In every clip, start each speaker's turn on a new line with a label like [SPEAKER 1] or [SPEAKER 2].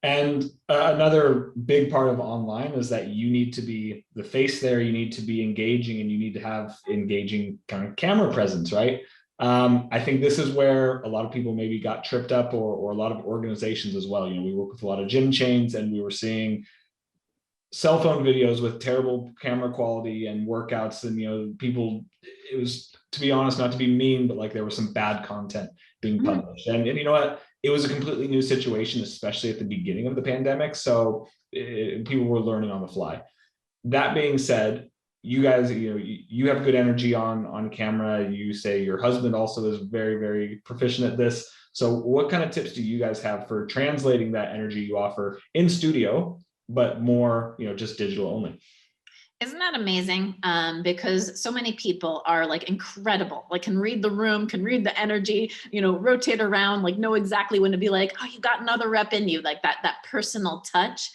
[SPEAKER 1] And another big part of online is that you need to be the face there, you need to be engaging, and you need to have engaging kind of camera presence, right? I think this is where a lot of people maybe got tripped up, or a lot of organizations as well. You know, we work with a lot of gym chains, and we were seeing cell phone videos with terrible camera quality and workouts, and people, it was, to be honest, not to be mean, but like there was some bad content being published. And you know what, it was a completely new situation, especially at the beginning of the pandemic, so people were learning on the fly. That being said, you guys, you have good energy on camera. You say your husband also is very, very proficient at this. So what kind of tips do you guys have for translating that energy you offer in studio, but more, just digital only?
[SPEAKER 2] Isn't that amazing? Because so many people are like incredible, like can read the room, can read the energy, rotate around, like know exactly when to be like, oh, you got another rep in you, like that personal touch.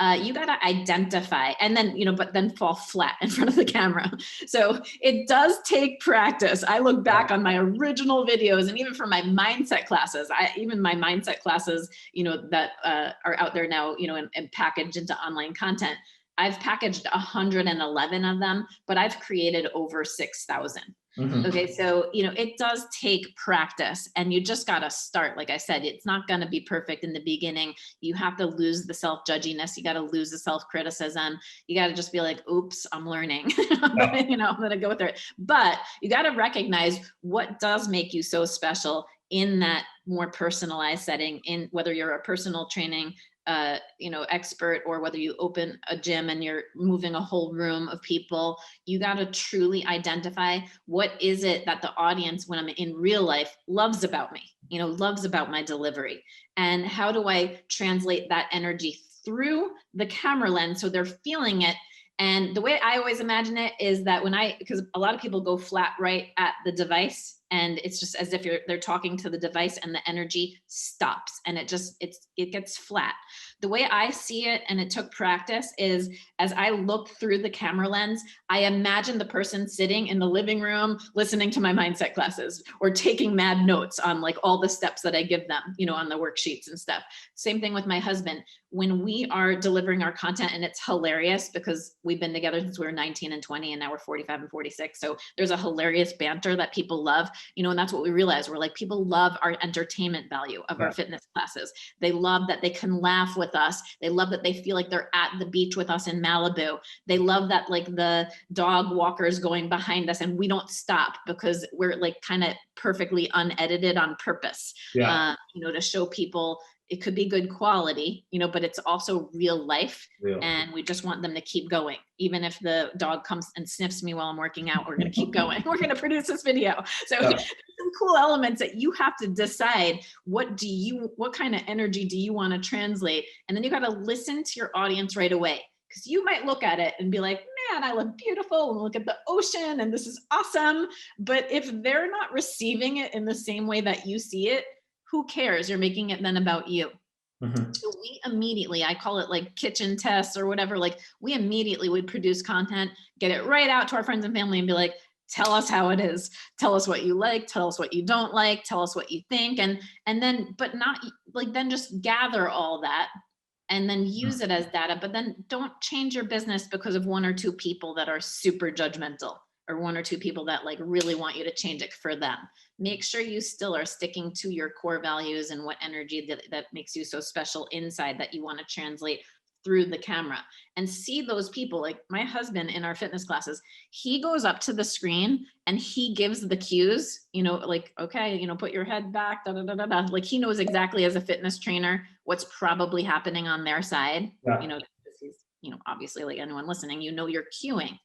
[SPEAKER 2] You got to identify and then, but then fall flat in front of the camera. So it does take practice. I look back on my original videos, and even for my mindset classes, even my mindset classes, that are out there now, and packaged into online content. I've packaged 111 of them, but I've created over 6,000.
[SPEAKER 1] Mhm.
[SPEAKER 2] Okay. So, it does take practice, and you just got to start. Like I said, it's not going to be perfect in the beginning. You have to lose the self-judginess. You got to lose the self-criticism. You got to just be like, oops, I'm learning. I'm going to go with it. But you got to recognize what does make you so special in that more personalized setting, in whether you're a personal training expert, or whether you open a gym and you're moving a whole room of people. You got to truly identify what is it that the audience, when I'm in real life, loves about me, loves about my delivery, and how do I translate that energy through the camera lens so they're feeling it. And the way I always imagine it is that because a lot of people go flat right at the device, and it's just as if they're talking to the device, and the energy stops, and it gets flat. The way I see it, and it took practice, is as I look through the camera lens, I imagine the person sitting in the living room listening to my mindset classes, or taking mad notes on like all the steps that I give them, on the worksheets and stuff. Same thing with my husband. When we are delivering our content, and it's hilarious because we've been together since we were 19 and 20, and now we're 45 and 46. So there's a hilarious banter that people love, and that's what we realize. We're like, people love our entertainment value of our fitness classes. They love that they can laugh with us. They love that they feel like they're at the beach with us in Malibu. They love that like the dog walkers going behind us, and we don't stop because we're like kind of perfectly unedited on purpose.
[SPEAKER 1] Yeah.
[SPEAKER 2] To show people it could be good quality, but it's also real life.
[SPEAKER 1] Real.
[SPEAKER 2] And we just want them to keep going. Even if the dog comes and sniffs me while I'm working out, we're going to keep going. We're going to produce this video. So there's some cool elements that you have to decide. What kind of energy do you want to translate? And then you got to listen to your audience right away. Because you might look at it and be like, man, I look beautiful, and look at the ocean, and this is awesome. But if they're not receiving it in the same way that you see it, who cares? You're making it then about you.
[SPEAKER 1] Mm-hmm.
[SPEAKER 2] So we immediately, I call it like kitchen tests or whatever, like we immediately would produce content, get it right out to our friends and family, and be like, tell us how it is. Tell us what you like. Tell us what you don't like. Tell us what you think. And then, but not like, then just gather all that and then use it as data, but then don't change your business because of one or two people that are super judgmental, or one or two people that like really want you to change it for them. Make sure you still are sticking to your core values and what energy that makes you so special inside that you want to translate through the camera. And see those people, like my husband in our fitness classes, he goes up to the screen and he gives the cues, like, okay, put your head back, da, da, da, da, da. Like he knows exactly as a fitness trainer what's probably happening on their side. He's, obviously, like anyone listening, you're cueing.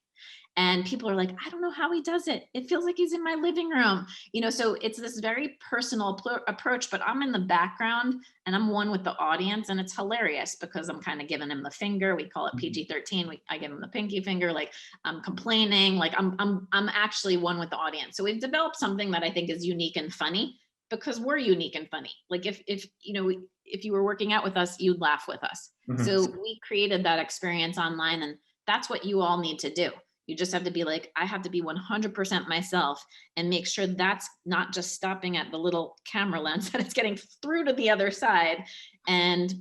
[SPEAKER 2] And people are like, I don't know how he does it. It feels like he's in my living room. So it's this very personal approach, but I'm in the background and I'm one with the audience, and it's hilarious because I'm kind of giving him the finger. We call it PG-13. I give him the pinky finger. Like I'm complaining, like I'm actually one with the audience. So we've developed something that I think is unique and funny because we're unique and funny. Like if you were working out with us, you'd laugh with us. Mm-hmm. So we created that experience online, and that's what you all need to do. You just have to be like, I have to be 100% myself and make sure that's not just stopping at the little camera lens, that it's getting through to the other side, and,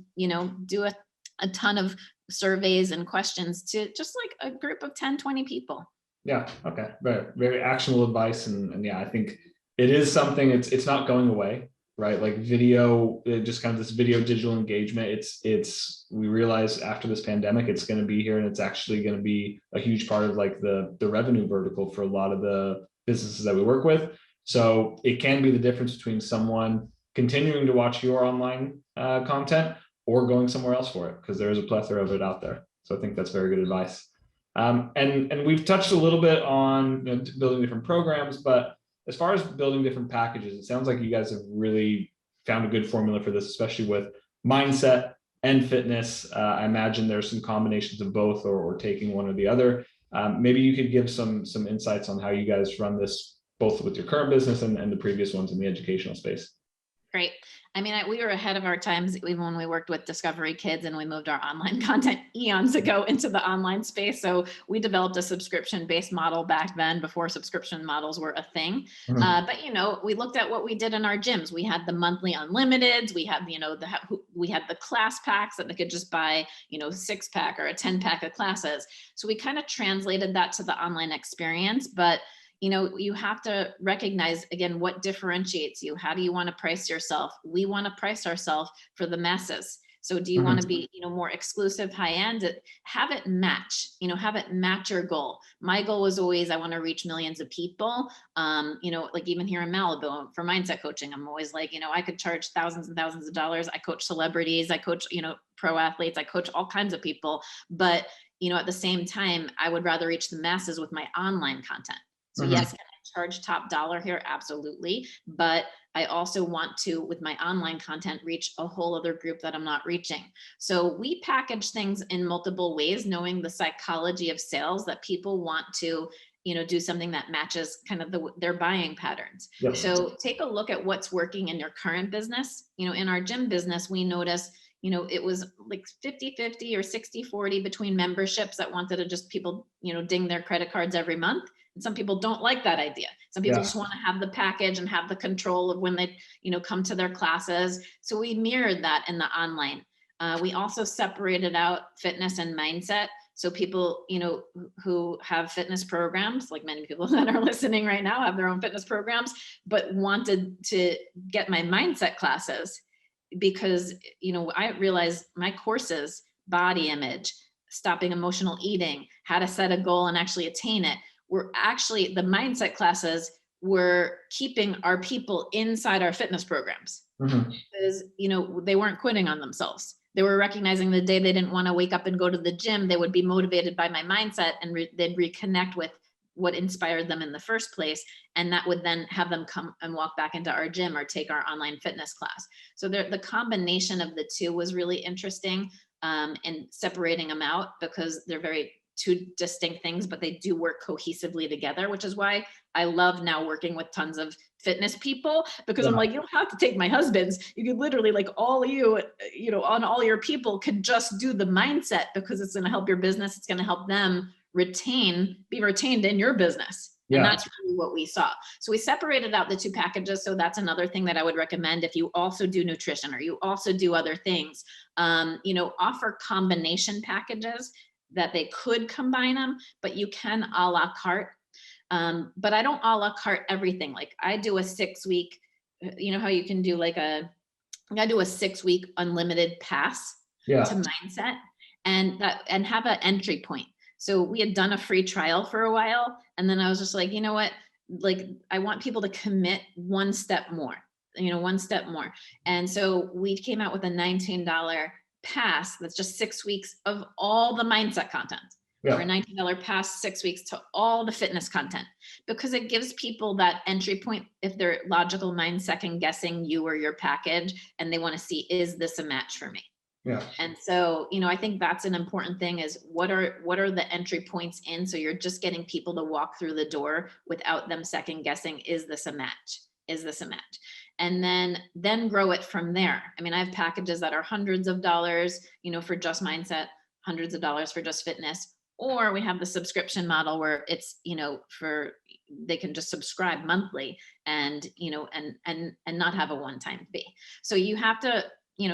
[SPEAKER 2] do a ton of surveys and questions to just like a group of 10, 20 people.
[SPEAKER 1] Yeah. Okay. Very, very actionable advice. And yeah, I think it is something, it's not going away, right? Like video, just kind of this video digital engagement. We realize after this pandemic, it's going to be here, and it's actually going to be a huge part of like the revenue vertical for a lot of the businesses that we work with. So it can be the difference between someone continuing to watch your online content or going somewhere else for it, because there is a plethora of it out there. So I think that's very good advice. And we've touched a little bit on building different programs, but as far as building different packages, it sounds like you guys have really found a good formula for this, especially with mindset and fitness. I imagine there's some combinations of both, or taking one or the other. Maybe you could give some insights on how you guys run this, both with your current business and the previous ones in the educational space.
[SPEAKER 2] Great. I mean, we were ahead of our times even when we worked with Discovery Kids and we moved our online content eons ago into the online space. So we developed a subscription-based model back then, before subscription models were a thing.
[SPEAKER 1] Mhm.
[SPEAKER 2] But we looked at what we did in our gyms. We had the monthly unlimiteds. We had we had the class packs that they could just buy 6-pack or a 10-pack of classes. So we kind of translated that to the online experience, but you have to recognize, again, what differentiates you. How do you want to price yourself? We want to price ourselves for the masses. So do you want to be, more exclusive, high end? Have it match, have it match your goal. My goal was always, I want to reach millions of people. Like even here in Malibu for mindset coaching, I'm always like, I could charge thousands and thousands of dollars. I coach celebrities, I coach, pro athletes, I coach all kinds of people. But, at the same time, I would rather reach the masses with my online content. So yes, can I charge top dollar here? Absolutely. But I also want to, with my online content, reach a whole other group that I'm not reaching. So we package things in multiple ways, knowing the psychology of sales, that people want to, do something that matches kind of their buying patterns.
[SPEAKER 1] Yes.
[SPEAKER 2] So take a look at what's working in your current business. In our gym business, we noticed it was like 50-50 or 60-40 between memberships that wanted to just people, ding their credit cards every month. And some people don't like that idea. Some people just want to have the package and have the control of when they, come to their classes. So we mirrored that in the online. We also separated out fitness and mindset. So people, who have fitness programs, like many people that are listening right now have their own fitness programs, but wanted to get my mindset classes because, I realized my courses, body image, stopping emotional eating, how to set a goal and actually attain it, were actually, the mindset classes were keeping our people inside our fitness programs because, they weren't quitting on themselves. They were recognizing the day they didn't want to wake up and go to the gym, they would be motivated by my mindset, and they'd reconnect with what inspired them in the first place. And that would then have them come and walk back into our gym or take our online fitness class. So the combination of the two was really interesting, and separating them out, because they're very two distinct things, but they do work cohesively together, which is why I love now working with tons of fitness people, because I'm like, you don't have to take my husband's. You could literally, like, all on all your people could just do the mindset, because it's going to help your business. It's going to help them be retained in your business. And that's really what we saw. So we separated out the two packages. So that's another thing that I would recommend if you also do nutrition or you also do other things, offer combination packages that they could combine them, but you can a la carte. But I don't a la carte everything. Like I do a 6-week, how you can do I do a 6-week unlimited pass to mindset, and have an entry point. So we had done a free trial for a while, and then I was just like, you know what? Like I want people to commit one step more. And so we came out with a $19 pass that's just 6 weeks of all the mindset content, or a $19 pass, 6 weeks to all the fitness content, because it gives people that entry point if they're logical mind second guessing you or your package, and they want to see, is this a match for me? And so, I think that's an important thing, is what are the entry points in, so you're just getting people to walk through the door without them second guessing, is this a match? And then grow it from there. I mean, I have packages that are hundreds of dollars, for just mindset, hundreds of dollars for just fitness, Or we have the subscription model where it's, they can just subscribe monthly and, and not have a one-time fee. So you have to,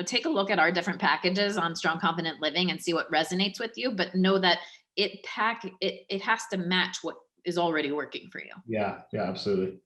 [SPEAKER 2] take a look at our different packages on Strong Confident Living and see what resonates with you, but know that it has to match what is already working for you.
[SPEAKER 1] Yeah, absolutely.